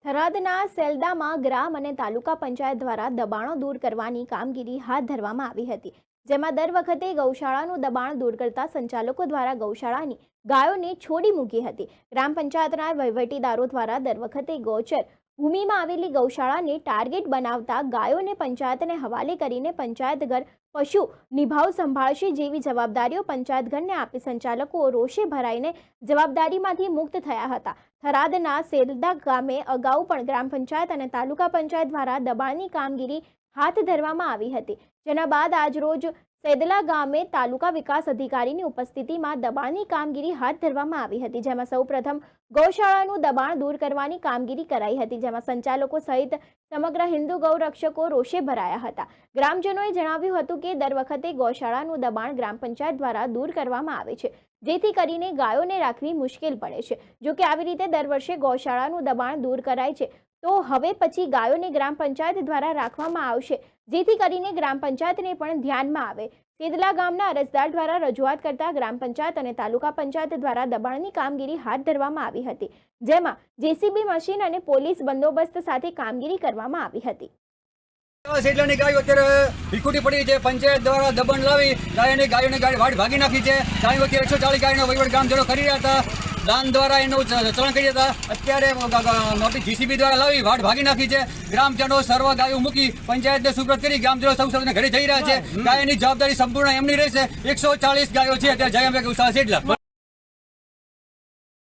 થરાદના સેલ્દામાં ગ્રામ અને તાલુકા પંચાયત દ્વારા દબાણો દૂર કરવાની કામગીરી હાથ ધરવામાં આવી હતી, જેમાં દર વખતે ગૌશાળાનું દબાણ દૂર કરતા સંચાલકો દ્વારા ગૌશાળાની ગાયોને છોડી મૂકી હતી. ગ્રામ પંચાયતના વહીવટીદારો દ્વારા દર વખતે ગૌચર ભૂમિમાં આવેલી ગૌશાળાને ટાર્ગેટ બનાવતા ગાયોને પંચાયતને હવાલે કરીને પંચાયતઘર પશુ નિભાવ સંભાળશે જેવી જવાબદારીઓ પંચાયતઘરને આપી સંચાલકો રોષે ભરાઈને જવાબદારીમાંથી મુક્ત થયા હતા. થરાદના સેલ્દા ગામે અગાઉ પણ ગ્રામ પંચાયત અને તાલુકા પંચાયત દ્વારા દબાણની કામગીરી હાથ ધરવામાં આવી હતી, જેના બાદ આજરોજ સેદલા ગામે તાલુકા વિકાસ અધિકારીની ઉપસ્થિતિમાં દબાણની કામગીરી હાથ ધરવામાં આવી હતી, જેમાં સૌપ્રથમ ગૌશાળાનું દબાણ દૂર કરવાની કામગીરી કરાઈ હતી, જેમાં સંચાલકો સહિત સમગ્ર હિન્દુ ગૌરક્ષકો રોષે ભરાયા હતા. ગ્રામજનોએ જણાવ્યું હતું કે દર વખતે ગૌશાળાનું દબાણ ગ્રામ પંચાયત દ્વારા દૂર કરવામાં આવે છે, જેથી કરીને ગાયોને રાખવી મુશ્કેલ પડે છે. જો કે આવી રીતે દર વર્ષે ગૌશાળાનું દબાણ દૂર કરાય છે, તો હવે પછી ગાયોને ગ્રામ પંચાયત દ્વારા રાખવામાં આવશે, જેથી કરીને ગ્રામ પંચાયતને પણ ધ્યાનમાં આવે. સેદલા ગામના અરજદાર દ્વારા રજૂઆત કરતા ગ્રામ પંચાયત અને તાલુકા પંચાયત દ્વારા દબાણની કામગીરી હાથ ધરવામાં આવી હતી, જેમાં જેસીબી મશીન અને પોલીસ બંદોબસ્ત સાથે કામગીરી કરવામાં આવી હતી. સેટલાની ગાયો અત્યારે ભીખુટી પડી છે. પંચાયત દ્વારા દબાણ લાવી ગાયોને વાડ ભાગી નાખી છે. ચાલી વખતે 140 ગાયોનો વહીવટ ગ્રામજનો કરી રહ્યા હતા. દાન દ્વારા એનું ચલણ કરી હતા. અત્યારે મોટી જીસીબી દ્વારા લાવી વાડ ભાગી નાખી છે. ગ્રામજનો સર્વ ગાયો મૂકી પંચાયતને સુપ્રત કરી ગ્રામજનો સૌને ઘરે જઈ રહ્યા છે. ગાયની જવાબદારી સંપૂર્ણ એમની રહેશે. 140 ગાયો છે અત્યારે જય અંબે ગૌશાળા સેટલા.